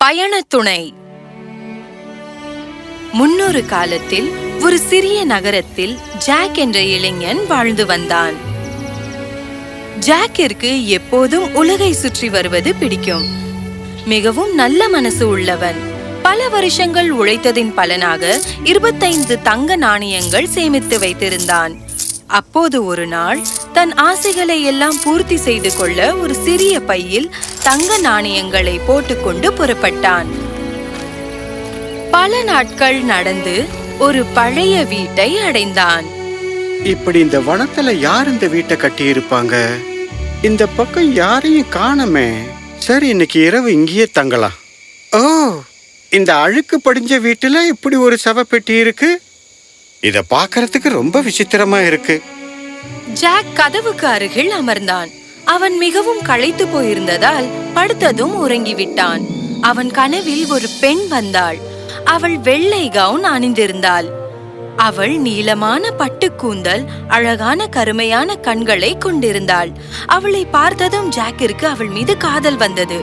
பயணத்துணை. முன்னொரு காலத்தில் ஒரு சிறிய நகரத்தில் ஜாக் என்ற இளைஞன் வாழ்ந்து வந்தான். ஜாக்கிற்கு எப்போதும் உலகை சுற்றி வருவது பிடிக்கும். மிகவும் நல்ல மனசு உள்ளவன். பல வருஷங்கள் உழைத்ததின் பலனாக 25 தங்க நாணயங்கள் சேமித்து வைத்திருந்தான். அப்போது ஒரு நாள் தன் ஆசைகளை எல்லாம் பூர்த்தி செய்து கொள்ள ஒரு சிறிய பையில் தங்க நாணயங்களை போட்டுக்கொண்டு புறப்பட்டான். பல நாட்கள் நடந்து ஒரு பழைய வீட்டை அடைந்தான். இப்படி இந்த வனத்துல யார் இந்த வீட்டை கட்டி இருப்பாங்க? இந்த பக்கம் யாரையும் காணமே. சரி, இன்னைக்கு இரவு இங்கேயே தங்கலாம். ஓ, இந்த அழுக்கு படிஞ்ச வீட்டுல இப்படி ஒரு சவப்பெட்டி இருக்கு. இத பாக்குறதுக்கு ரொம்ப விசித்திரமா இருக்கு. ஜாக் கதவுக்கு அருகில் அமர்ந்தான். அவன் மிகவும் களைத்து போயிருந்ததால் படுத்ததும் உறங்கிவிட்டான். அவன் கனவில் ஒரு பெண் வந்தாள். அவள் வெள்ளை கவுன் அணிந்திருந்தாள். அவள் நீளமான பட்டு கூந்தல், அழகான கருமையான கண்களை கொண்டிருந்தாள். அவளை பார்த்ததும் ஜாக்கிற்கு அவள் மீது காதல் வந்தது.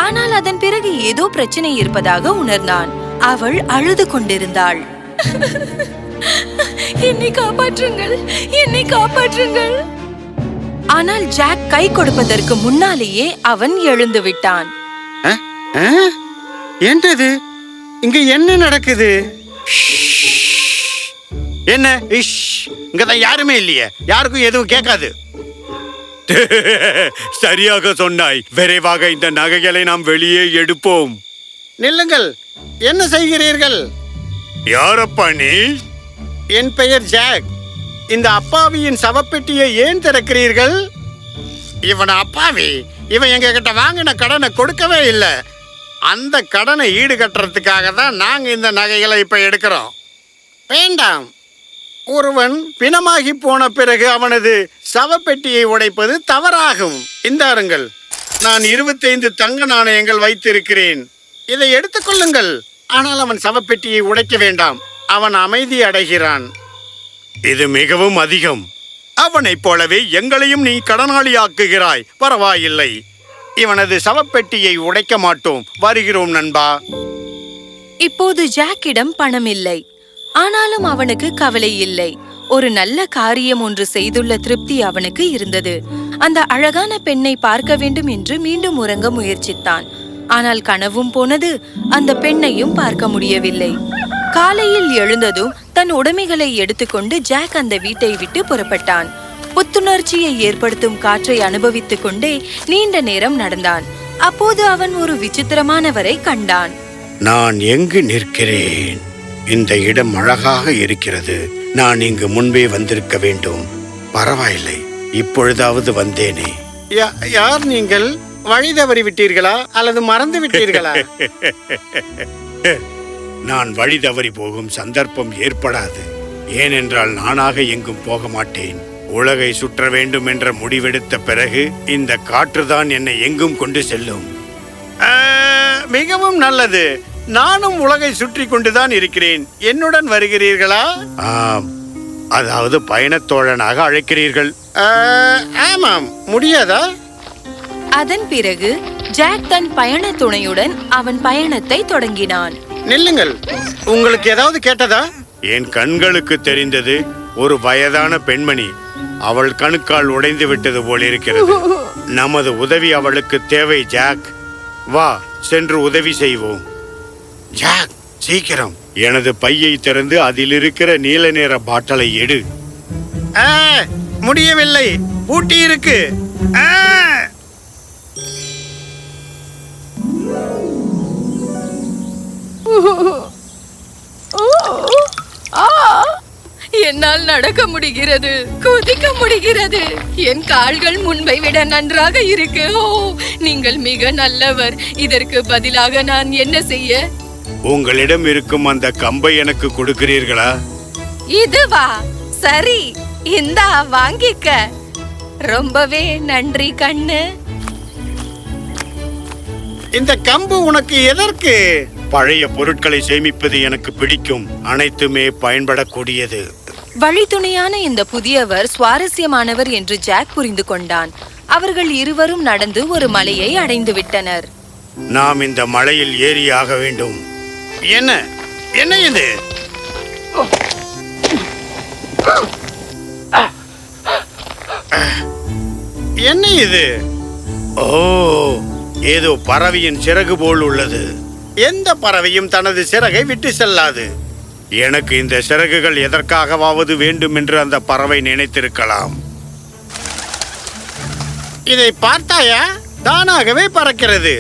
ஆனால் அதன் பிறகு ஏதோ பிரச்சனை இருப்பதாக உணர்ந்தான். அவள் அழுது கொண்டிருந்தாள். என்னை காப்பாற்றுங்கள், என்னை காப்பாற்றுங்கள். ஆனால் ஜாக் கை கொடுப்பதற்கு முன்னாலேயே அவன் எழுந்து விட்டான். என்னது இங்க என்ன நடக்குது? என்ன? இங்கதான் யாருமே இல்லையே. யாருக்கும் எதுவும் கேட்காது. சரியாக சொன்னாய். விரைவாக இந்த நகைகளை நாம் வெளியே எடுப்போம். நில்லுங்கள். என்ன செய்கிறீர்கள்? யாரப்பா நீ? என் பெயர் ஜாக். இந்த அப்பாவியின் சவப்பெட்டியை ஏன் திறக்கிறீர்கள்? இவன் அப்பாவி. இவன் எங்க கிட்ட வாங்கின கடனை கொடுக்கவே இல்லை. அந்த கடனை ஈடு கட்டுறதுக்காக தான் நாங்க இந்த நகைகளை இப்ப எடுக்கிறோம். வேண்டாம். ஒருவன் பிணமாகி போன பிறகு அவனது சவப்பெட்டியை உடைப்பது தவறாகும். இந்தாருங்கள், நான் 25 தங்க நாணயங்கள் வைத்திருக்கிறேன். இதை எடுத்துக்கொள்ளுங்கள். ஆனால் அவன் சவப்பெட்டியை உடைக்க வேண்டாம். அவன் அமைதி அடைகிறான். இது மிகவும் அதிகம். அவனைப் போலவே எங்களையும் நீ கடனாளி ஆக்குகிறாய். பரவாயில்லை, இவனது சவப்பெட்டியை உடைக்க மாட்டோம். வருகிறோம் நண்பா. இப்போது ஜாக்கிடம் பணம் இல்லை. ஆனாலும் அவனுக்கு கவலை இல்லை. ஒரு நல்ல காரியம் ஒன்று செய்துள்ள திருப்தி அவனுக்கு இருந்தது. அந்த அழகான பெண்ணை பார்க்க வேண்டும் என்று மீண்டும் உறங்க முயற்சித்தான். ஆனால் கனவும் போனது. அந்த பெண்ணையும் பார்க்க முடியவில்லை. காலையில் எழுந்ததும் தன் உடைமைகளை எடுத்துக்கொண்டு ஜாக் அந்த வீட்டை விட்டு புறப்பட்டான். புத்துணர்ச்சியை ஏற்படுத்தும் காற்றை அனுபவித்துக் கொண்டே நீண்ட நேரம் நடந்தான். அப்போது அவன் ஒரு விசித்திரமானவரை கண்டான். நான் எங்கு நிற்கிறேன்? இந்த இடம் அழகாக இருக்கிறது. நான் இங்கு முன்பே வந்திருக்க வேண்டும். பரவாயில்லை, இப்பொழுதாவது வந்தேனே. யார் நீங்கள்? வழி தவறி விட்டீர்களா அல்லது மறந்து விட்டீர்களா? நான் வழி தவறி போகும் சந்தர்ப்பம் ஏற்படாது. ஏனென்றால் நானாக எங்கும் போக மாட்டேன். உலகை சுற்ற வேண்டும் என்ற முடிவெடுத்த பிறகு இந்த காற்றுதான் என்னை எங்கும் கொண்டு செல்லும். மிகவும் நல்லது. நானும் உலகை சுற்றி கொண்டுதான் இருக்கிறேன். என்னுடன் வருகிறீர்களா? அதாவது பயணத்தோழனாக அழைக்கிறீர்கள்? ஆமாம். முடியாதா? அதன் பிறகு ஜாக் தன் பயண துணையுடன் அவன் பயணத்தை தொடங்கினான். நில்லுங்கள். உங்களுக்கு ஏதாவது கேட்டதா? என் கண்களுக்கு தெரிந்தது ஒரு வயதான பெண்மணி. அவள் கணுக்கால் உடைந்து விட்டது போல் இருக்கிறது. நமது உதவி அவளுக்கு தேவை ஜாக். வா, சென்று உதவி செய்வோம். ஜாக், சீக்கிரம். எனது பையை திறந்து அதில் இருக்கிற நீல நிற பாட்டலை எடு. முடியவில்லை, பூட்டி இருக்கு. என்னால் நடக்க முடிகிறது, குதிக்க முடிகிறது. என் கால்கள் முன்பை விட நன்றாக இருக்கு. ஓ, நீங்கள் மிக நல்லவர். இதற்கு பதிலாக நான் என்ன செய்ய? உங்களிடம் இருக்கும் அந்த கம்பை எனக்கு கொடுக்கிறீர்களா? இதுவா? சரி, இந்தா வாங்கிக்க. ரொம்பவே நன்றி கண்ணு. இந்த கம்பு உனக்கு எதற்கு? பழைய பொருட்களை சேமிப்பது எனக்கு பிடிக்கும். அனைத்துமே பயன்படக்கூடியது. வழித்துணையான இந்த புதியவர் சுவாரஸ்யமானவர் என்று ஜாக் புரிந்து கொண்டான். அவர்கள் இருவரும் நடந்து ஒரு மலையை அடைந்து விட்டனர். நாம் இந்த மலையில் ஏறியாக வேண்டும். என்ன என்ன இது? என்ன இது? ஓ, ஏதோ பறவையின் சிறகு போல் உள்ளது. எந்த பறவையும் தனது சிறகை விட்டு செல்லாது. எனக்கு இந்த சிறகுகள் எதற்காகவாவது வேண்டும் என்று அந்த பறவை நினைத்திருக்கலாம். இதை பார்த்தாயா? தானாகவே பறக்கிறது.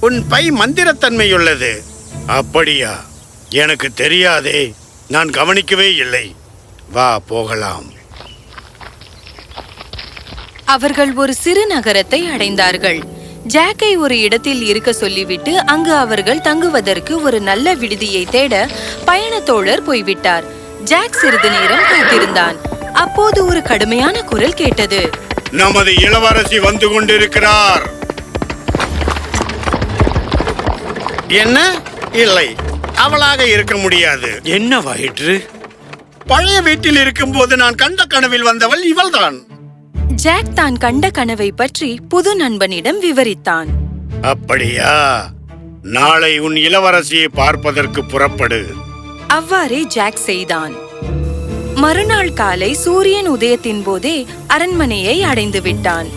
உன் பை மந்திரத்தன்மையுள்ளது. அப்படியா? எனக்கு தெரியாதே, நான் கவனிக்கவே இல்லை. வா போகலாம். அவர்கள் ஒரு சிறு நகரத்தை அடைந்தார்கள். ஜாக்கை ஒரு இடத்தில் இருக்க சொல்லிவிட்டு அங்கு அவர்கள் தங்குவதற்கு ஒரு நல்ல விடுதியை தேட பயணத்தோழர் போய்விட்டார். ஜாக் சிறிது நேரம் காத்திருந்தான். அப்போது ஒரு கடுமையான குரல் கேட்டது. நமது இளவரசி வந்து கொண்டிருக்கிறார். என்ன? இல்லை, அவளாக இருக்க முடியாது. என்னவாயிற்று? பழைய வீட்டில் இருக்கும்போது நான் கண்ட கனவில் வந்தவள் இவள்தான். ஜாக் தான் கண்ட கனவை பற்றி புது நண்பனிடம் விவரித்தான். அப்படியா? நாளை உன் இளவரசியை பார்ப்பதற்கு புறப்படு. அவ்வாறே ஜாக் செய்தான். மறுநாள் காலை சூரியன் உதயத்தின் போதே அரண்மனையை அடைந்து விட்டான்.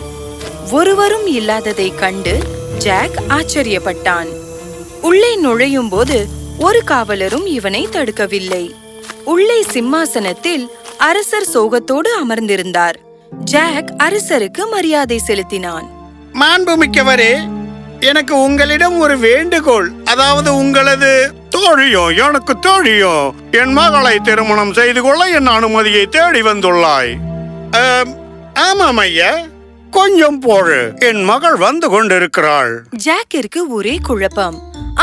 ஒருவரும் இல்லாததைக் கண்டு ஜாக் ஆச்சரியப்பட்டான். உள்ளே நுழையும் போது ஒரு காவலரும் இவனை தடுக்கவில்லை. உள்ளே சிம்மாசனத்தில் அரசர் சோகத்தோடு அமர்ந்திருந்தார். ஜாக் அரசருக்கு மரியாதை செலுத்தினான். மாண்புமிக்கவரே, எனக்கு உங்களிடம் ஒரு வேண்டுகோள். அதாவது உங்களது தோழியோ, எனக்கு தோழியோ, என் மகளை திருமணம் செய்து கொள்ள என் அனுமதியை தேடி வந்துள்ளாய். ஆமாம் ஐயா. கொஞ்சம் போடு, என் மகள் வந்து கொண்டிருக்கிறாள். ஜாக்கிற்கு ஒரே குழப்பம்.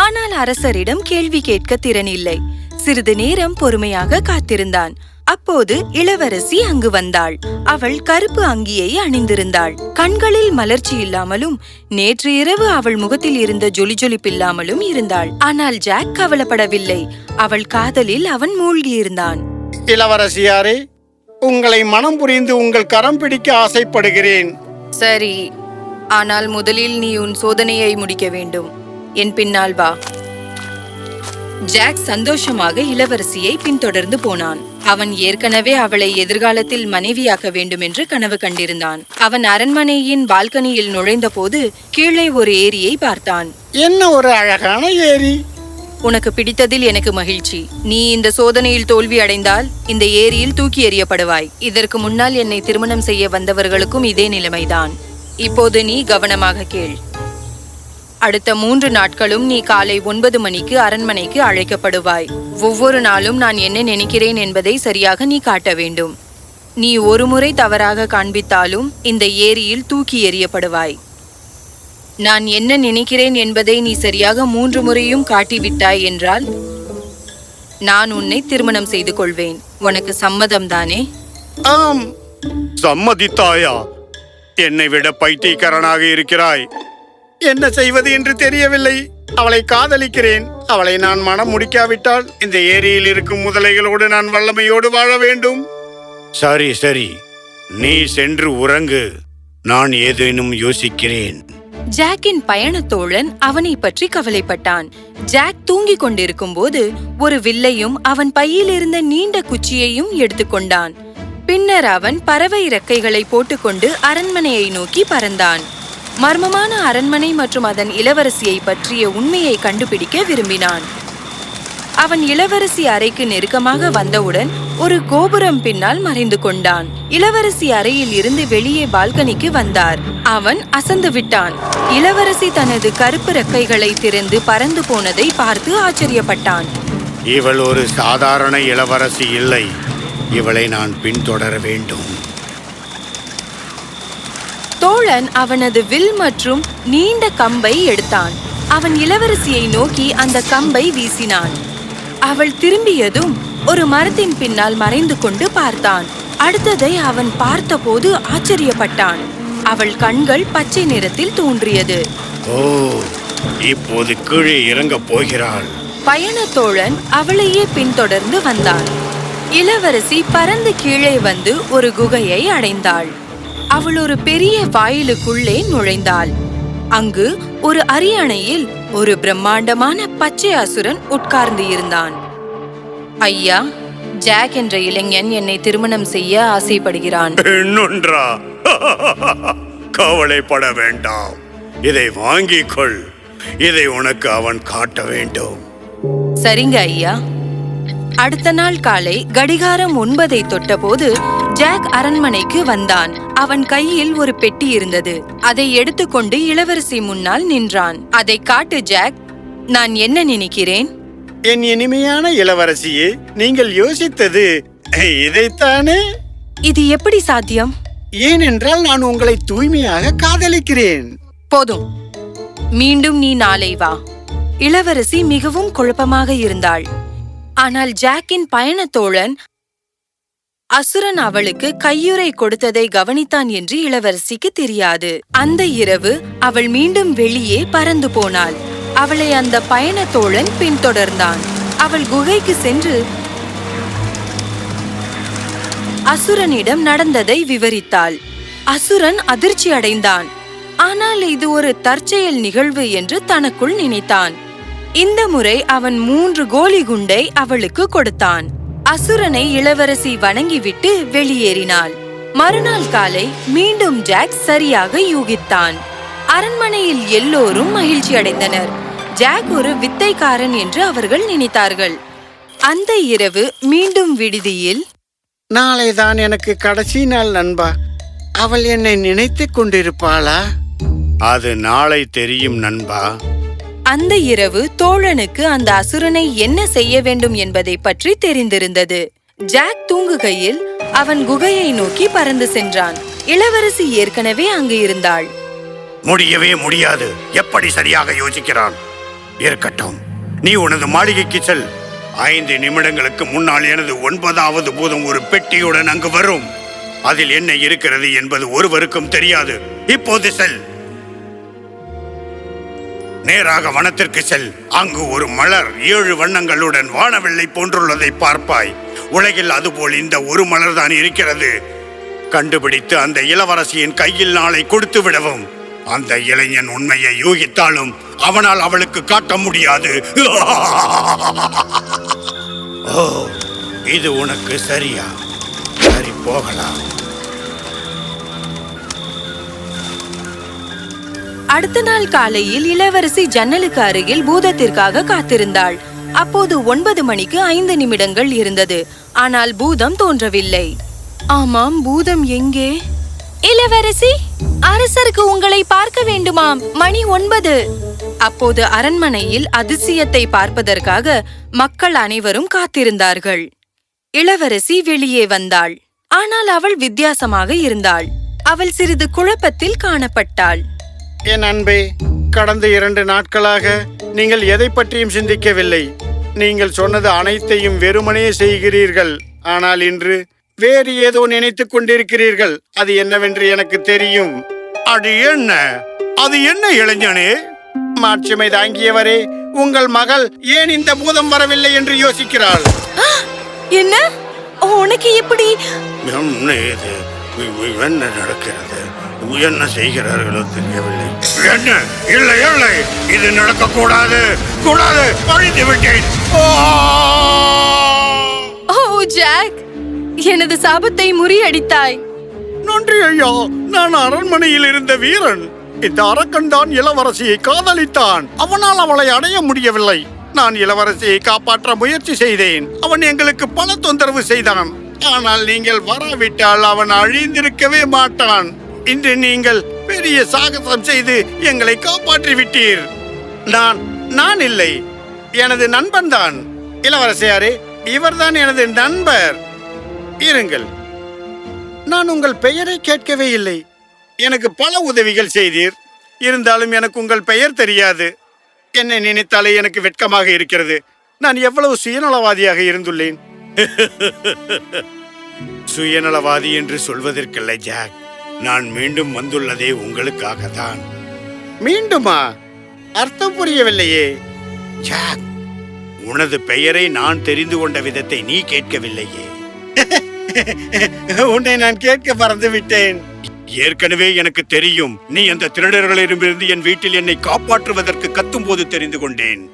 ஆனால் அரசரிடம் கேள்வி கேட்க திறனில்லை. சிறிது நேரம் பொறுமையாக காத்திருந்தான். அப்போது இளவரசி அங்கு வந்தாள். அவள் கருப்பு அங்கியை அணிந்திருந்தாள். கண்களில் மலர்ச்சி இல்லாமலும் நேற்று இரவு அவள் முகத்தில் இருந்த ஜொலிஜொலிப்பில்லாமலும் இருந்தாள். ஆனால் ஜாக் கவலைப்படவில்லை. அவள் காதலில் அவன் மூழ்கியிருந்தான். இளவரசியாரே, உங்களை மனம் புரிந்து உங்கள் கரம் பிடிக்க ஆசைப்படுகிறேன். சரி, ஆனால் முதலில் நீ உன் சோதனையை முடிக்க வேண்டும். என் பின்னால் வா. ஜாக் சந்தோஷமாக இளவரசியை பின்தொடர்ந்து போனான். அவன் ஏற்கனவே அவளை எதிர்காலத்தில் மனைவியாக்க வேண்டும் என்று கனவு கண்டிருந்தான். அவன் அரண்மனையின் பால்கனியில் நுழைந்த போது கீழே ஒரு ஏரியை பார்த்தான். என்ன ஒரு அழகான ஏரி! உனக்கு பிடித்ததில் எனக்கு மகிழ்ச்சி. நீ இந்த சோதனையில் தோல்வி அடைந்தால் இந்த ஏரியில் தூக்கி எறியப்படுவாய். இதற்கு முன்னால் என்னை திருமணம் செய்ய வந்தவர்களுக்கும் இதே நிலைமைதான். இப்போது நீ கவனமாக கேள். அடுத்த 3 நாட்களும் நீ காலை 9 மணிக்கு அரண்மனைக்கு அழைக்கப்படுவாய். ஒவ்வொரு நாளும் நான் என்ன நினைக்கிறேன் என்பதை சரியாக நீ காட்ட வேண்டும். நீ ஒரு முறை தவறாக காண்பித்தாலும் இந்த ஏரியில் தூக்கி எறியப்படுவாய். நான் என்ன நினைக்கிறேன் என்பதை நீ சரியாக 3 முறையும் காட்டிவிட்டாய் என்றால் நான் உன்னை திருமணம் செய்து கொள்வேன். உனக்கு சம்மதம்தானே? ஆம். சம்மதித்தாயா? என்னை விட பைத்தியக்காரனாக இருக்கிறாய். என்ன செய்வது என்று தெரியவில்லை. அவளை காதலிக்கிறேன். அவளை நான் மனம் முடிக்காவிட்டால் இந்த ஏரியில் இருக்கும் முதலைகளோடு நான் வல்லமையோடு வாழ வேண்டும். சரி சரி, நீ சென்று உறங்கு. நான் ஏதேனும் யோசிக்கிறேன். ஜாக்கின் பயணத்தோழன் அவனை பற்றி கவலைப்பட்டான். ஜாக் தூங்கிக் கொண்டிருக்கும் போது ஒரு வில்லையும் அவன் பையில் இருந்த நீண்ட குச்சியையும் எடுத்துக்கொண்டான். பின்னர் அவன் பறவை இறக்கைகளை போட்டுக்கொண்டு அரண்மனையை நோக்கி பறந்தான். மர்மமான அரண்மனை மற்றும் அதன் இளவரசியை பற்றிய உண்மையை கண்டுபிடிக்க விரும்பினான். அவன் இளவரசி அறைக்கு நெருக்கமாக வந்தவுடன் ஒரு கோபுரம் பின்னால் மறைந்து கொண்டான். இளவரசி அறையில் இருந்து வெளியே பால்கனிக்கு வந்தார். அவன் அசந்து விட்டான். இளவரசி தனது கருப்பு ரெக்கைகளை திறந்து பறந்து போனதை பார்த்து ஆச்சரியப்பட்டான். இவள் ஒரு சாதாரண இளவரசி இல்லை. இவளை நான் பின்தொடர வேண்டும். தோழன் அவனது வில் மற்றும் நீண்ட கம்பை எடுத்தான். அவன் இளவரசியை நோக்கி அந்த கம்பை வீசினான். அவள் திரும்பியதும் ஒரு மரத்தின் பின்னால் மறைந்து கொண்டு பார்த்தான். அடுத்ததை அவன் பார்த்தபோது ஆச்சரியப்பட்டான். அவள் கண்கள் பச்சை நிறத்தில் தோன்றியது. ஓ, இப்போது கீழே இறங்க போகிறாள். பயணத்தோழன் அவளையே பின்தொடர்ந்து வந்தான். இளவரசி பறந்து கீழே வந்து ஒரு குகையை அடைந்தாள். அவள் ஒரு பெரிய வாயிலுக்குள்ளே நுழைந்தாள். அங்கு ஒரு அரியணையில் ஒரு பிரம்மாண்டமான பச்சை அசுரன் உட்கார்ந்து இருந்தான். ஐயா, ஜாக் என்ற இளைஞன் என்னை திருமணம் செய்ய ஆசைப்படுகிறான். என்னொன்றா? கவலைப்பட வேண்டாம், இதை வாங்கிக் கொள். இதை உனக்கு அவன் காட்ட வேண்டும். சரிங்க ஐயா. அடுத்த நாள் காலை கடிகாரம் 9 தொட்டபோது ஜாக் அரண்மனைக்கு வந்தான். அவன் கையில் ஒரு பெட்டி இருந்தது. அதை எடுத்துக்கொண்டு இளவரசி முன்னால் நின்றான். அதை காட்டு ஜாக், நான் என்ன நினைக்கிறேன்? என் இனிமையான இளவரசியே, நீங்கள் யோசித்தது இதைத்தானே? இது எப்படி சாத்தியம்? ஏனென்றால் நான் உங்களை தூய்மையாக காதலிக்கிறேன். போதும், மீண்டும் நீ நாளை வா. இளவரசி மிகவும் குழப்பமாக இருந்தாள். ஆனால் ஜாக்கின் பயணத்தோழன் அசுரன் அவளுக்கு கையுறை கொடுத்ததை கவனித்தான் என்று இளவரசிக்கு தெரியாது. அந்த இரவு அவள் மீண்டும் வெளியே பறந்து போனாள். அவளை அந்த பயணத்தோழன் பின்தொடர்ந்தான். அவள் குகைக்கு சென்று அசுரனிடம் நடந்ததை விவரித்தாள். அசுரன் அதிர்ச்சி அடைந்தான். ஆனால் இது ஒரு தற்செயல் நிகழ்வு என்று தனக்குள் நினைத்தான். இந்த முறை அவன் 3 கோலி குண்டை அவளுக்கு கொடுத்தான். அசுரனை இளவரசி வணங்கிவிட்டு வெளியேறினாள். மறுநாள் காலை மீண்டும் ஜாக் சரியாக யூகித்தான். அரண்மனையில் எல்லோரும் மகிழ்ச்சி அடைந்தனர். ஜாக் ஒரு வித்தைக்காரன் என்று அவர்கள் நினைத்தார்கள். அந்த இரவு மீண்டும் விடுதியில், நாளைதான் எனக்கு கடைசி நாள் நண்பா. அவள் என்னை நினைத்துக் கொண்டிருப்பாளா? அது நாளை தெரியும் நண்பா. அந்த இரவு தோழனுக்கு அந்த அசுரனை என்ன செய்ய வேண்டும் என்பதை பற்றி தெரிந்திருந்தது. ஜாக் தூங்குகையில் அவன் குகையை நோக்கி பறந்து சென்றான். இளவரசி ஏற்கனவே அங்கு இருந்தாள். முடியவே முடியாது, எப்படி சரியாக யோசிக்கிறான். இருக்கட்டும், நீ உனது மாளிகைக்கு செல். 5 நிமிடங்களுக்கு முன்னால் எனது 9வது பூதம் ஒரு பெட்டியுடன் அங்கு வரும். அதில் என்ன இருக்கிறது என்பது ஒருவருக்கும் தெரியாது. இப்போது செல், நேராக வனத்திற்கு செல். அங்கு ஒரு மலர் 7 வண்ணங்களுடன் வானவெள்ளை போன்றுள்ளதை பார்ப்பாய். உலகில் அதுபோல் இந்த ஒரு மலர் தான் இருக்கிறது. கண்டுபிடித்து அந்த இளவரசியின் கையில் நாளை கொடுத்து விடவும். அந்த இளைஞன் உண்மையை யூகித்தாலும் அவனால் அவளுக்கு காட்ட முடியாது. ஓ, இது உனக்கு சரியா? சரி, போகலாம். அடுத்த நாள் காலையில் இளவரசி ஜன்னலுக்கு அருகில் பூதத்திற்காக காத்திருந்தாள். அப்போது 9 மணிக்கு 5 நிமிடங்கள் இருந்தது. ஆனால் பூதம் தோன்றவில்லை. ஆமாம், பூதம் எங்கே? இளவரசி, அரசருக்கு உங்களை பார்க்க வேண்டுமாம். மணி 9. அப்போது அரண்மனையில் அதிசயத்தை பார்ப்பதற்காக மக்கள் அனைவரும் காத்திருந்தார்கள். இளவரசி வெளியே வந்தாள். ஆனால் அவள் வித்தியாசமாக இருந்தாள். அவள் சிறிது குழப்பத்தில் காணப்பட்டாள். என் அன்பே, கடந்த 2 நாட்களாக நீங்கள் எதை பற்றியும் சிந்திக்கவில்லை. நீங்கள் சொன்னது அனைத்தையும் வெறுமனே செய்கிறீர்கள். ஆனால் இன்று வேறு ஏதோ நினைத்துக் கொண்டிருக்கிறீர்கள். அது என்னவென்று எனக்கு தெரியும். அது என்ன? அது என்ன இளைஞனே? மாட்சிமை தாங்கியவரே, உங்கள் மகள் ஏன் இந்த பூதம் வரவில்லை என்று யோசிக்கிறாள். என்ன? உனக்கு எப்படி? என்ன நடக்கிறது? என்ன செய்கிறார்களோ தெரியவில்லை. என்ன? இல்லை இல்லை, இது நடக்கக்கூடாது. கூடாது, பழித்து விட்டேன். ஓ ஜாக், எனது சாபத்தை முறியடித்தாய். நன்றி ஐயா. நான் அரண்மனையில் இருந்த வீரன். இந்த அரக்கன் தான் இளவரசியை காதலித்தான். அவனால் அவளை அடைய முடியவில்லை. நான் இளவரசியை காப்பாற்ற முயற்சி செய்தேன். அவன் எங்களுக்கு பல தொந்தரவு செய்தான். ஆனால் நீங்கள் வராவிட்டால் அவன் அழிந்திருக்கவே மாட்டான். இன்று நீங்கள் பெரிய சாகசம் செய்து எங்களை காப்பாற்றி விட்டீர். நான் இல்லை, எனது நண்பன் தான். இளவரசியாரே, இவர்தான் எனது நண்பர். இருங்கள், நான் உங்கள் பெயரை கேட்கவே இல்லை. எனக்கு பல உதவிகள் செய்தீர். இருந்தாலும் எனக்கு உங்கள் பெயர் தெரியாது. என்னை நினைத்தாலே எனக்கு வெட்கமாக இருக்கிறது. நான் எவ்வளவு சுயநலவாதியாக இருந்துள்ளேன். சுயநலவாதி என்று சொல்வதற்கில்லை ஜாக். நான் மீண்டும் வந்துள்ளதே உங்களுக்காக தான். மீண்டுமா? அர்த்தம் புரியவில்லையே. ஜாக், உனது பெயரை நான் தெரிந்து கொண்ட விதத்தை நீ கேட்கவில்லையே. உன்னை நான் கேட்க மறந்து விட்டேன். ஏற்கனவே எனக்கு தெரியும். நீ அந்த திருடர்களிடமிருந்து என் வீட்டில் என்னை காப்பாற்றுவதற்கு கத்தும் போது தெரிந்து கொண்டேன்.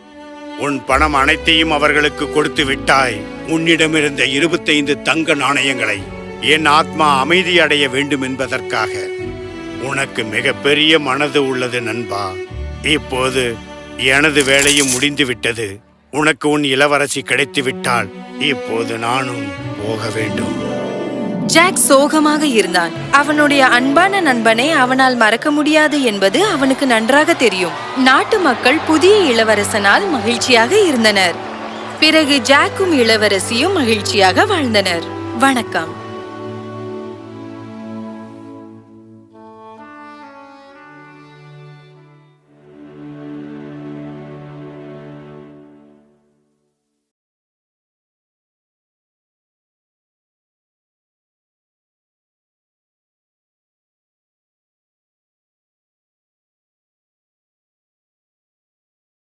உன் பணம் அனைத்தையும் அவர்களுக்கு கொடுத்து விட்டாய். உன்னிடமிருந்த 25 தங்க நாணயங்களை என் ஆத்மா அமைதி அடைய வேண்டும் என்பதற்காக. உனக்கு மிகப்பெரிய மனது உள்ளது நண்பா. இப்போது எனது வேலையும் முடிந்து விட்டது. உனக்கு உன் இளவரசி கிடைத்து விட்டால் இப்போது நானும் போக வேண்டும். ஜாக் சோகமாக இருந்தான். அவனுடைய அன்பான நண்பனை அவனால் மறக்க முடியாது என்பது அவனுக்கு நன்றாக தெரியும். நாட்டு மக்கள் புதிய இளவரசனால் மகிழ்ச்சியாக இருந்தனர். பிறகு ஜாக்கும் இளவரசியும் மகிழ்ச்சியாக வாழ்ந்தனர். வணக்கம்.